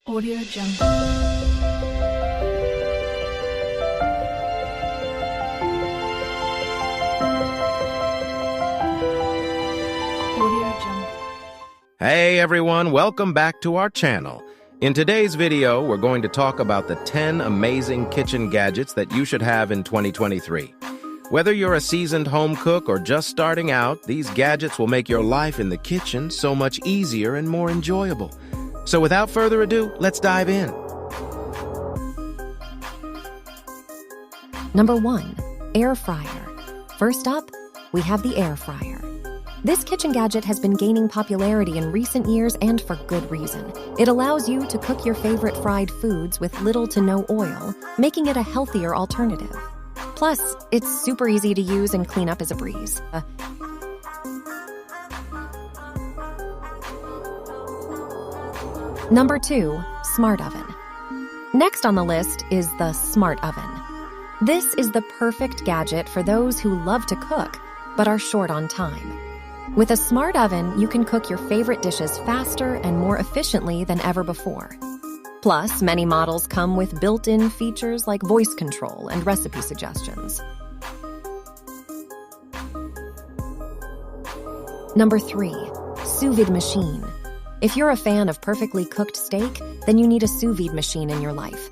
Audio Jungle. Audio Jungle. Hey everyone, welcome back to our channel. In today's video, we're going to talk about the 10 amazing kitchen gadgets that you should have in 2023. Whether you're a seasoned home cook or just starting out, these gadgets will make your life in the kitchen so much easier and more enjoyable. So without further ado, let's dive in. Number 1, air fryer. First up, we have the air fryer. This kitchen gadget has been gaining popularity in recent years and for good reason. It allows you to cook your favorite fried foods with little to no oil, making it a healthier alternative. Plus, it's super easy to use and clean up as a breeze. Number 2, smart oven. Next on the list is the smart oven. This is the perfect gadget for those who love to cook but are short on time. With a smart oven, you can cook your favorite dishes faster and more efficiently than ever before. Plus, many models come with built-in features like voice control and recipe suggestions. Number 3, Sous Vide machine. If you're a fan of perfectly cooked steak, then you need a sous vide machine in your life.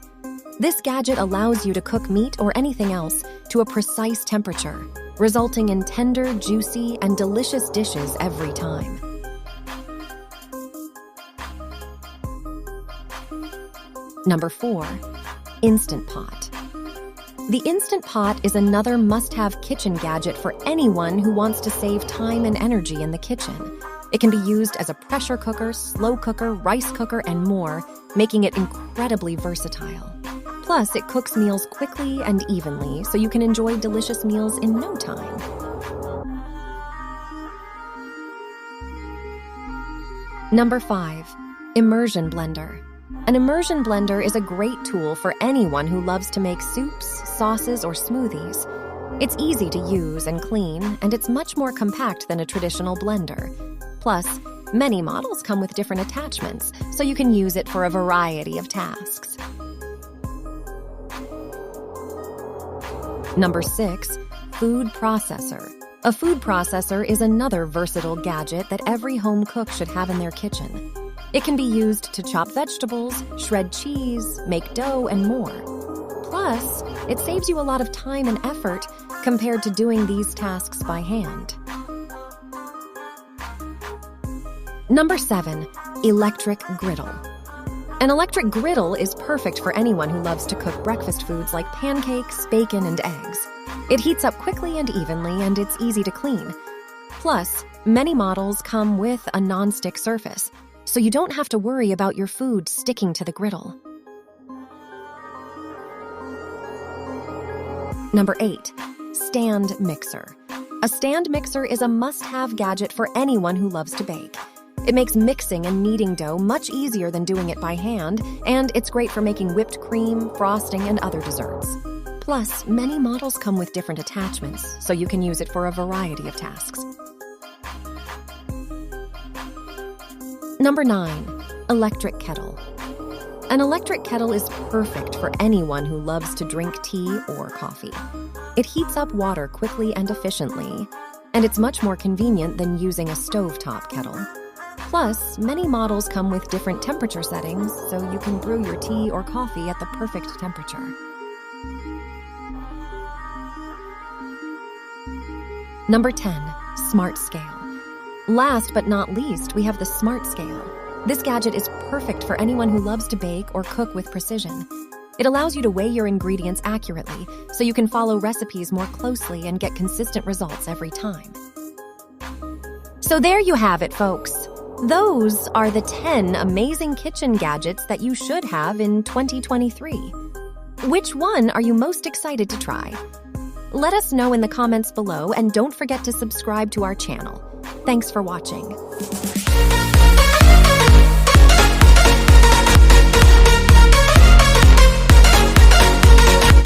This gadget allows you to cook meat or anything else to a precise temperature, resulting in tender, juicy, and delicious dishes every time. Number 4, Instant Pot. The Instant Pot is another must-have kitchen gadget for anyone who wants to save time and energy in the kitchen. It can be used as a pressure cooker, slow cooker, rice cooker, and more, making it incredibly versatile. Plus, it cooks meals quickly and evenly, so you can enjoy delicious meals in no time. Number 5, Immersion Blender. An immersion blender is a great tool for anyone who loves to make soups, sauces, or smoothies. It's easy to use and clean, and it's much more compact than a traditional blender. Plus, many models come with different attachments, so you can use it for a variety of tasks. Number 6, food processor. A food processor is another versatile gadget that every home cook should have in their kitchen. It can be used to chop vegetables, shred cheese, make dough, and more. Plus, it saves you a lot of time and effort compared to doing these tasks by hand. Number 7, electric griddle. An electric griddle is perfect for anyone who loves to cook breakfast foods like pancakes, bacon, and eggs. It heats up quickly and evenly, and it's easy to clean. Plus, many models come with a non-stick surface, so you don't have to worry about your food sticking to the griddle. Number 8, stand mixer. A stand mixer is a must-have gadget for anyone who loves to bake. It makes mixing and kneading dough much easier than doing it by hand, and it's great for making whipped cream, frosting, and other desserts. Plus, many models come with different attachments, so you can use it for a variety of tasks. Number 9, electric kettle. An electric kettle is perfect for anyone who loves to drink tea or coffee. It heats up water quickly and efficiently, and it's much more convenient than using a stovetop kettle. Plus, many models come with different temperature settings, so you can brew your tea or coffee at the perfect temperature. Number 10, smart scale. Last but not least, we have the smart scale. This gadget is perfect for anyone who loves to bake or cook with precision. It allows you to weigh your ingredients accurately, so you can follow recipes more closely and get consistent results every time. So there you have it, folks. Those are the 10 amazing kitchen gadgets that you should have in 2023. Which one are you most excited to try? Let us know in the comments below, and don't forget to subscribe to our channel. Thanks for watching.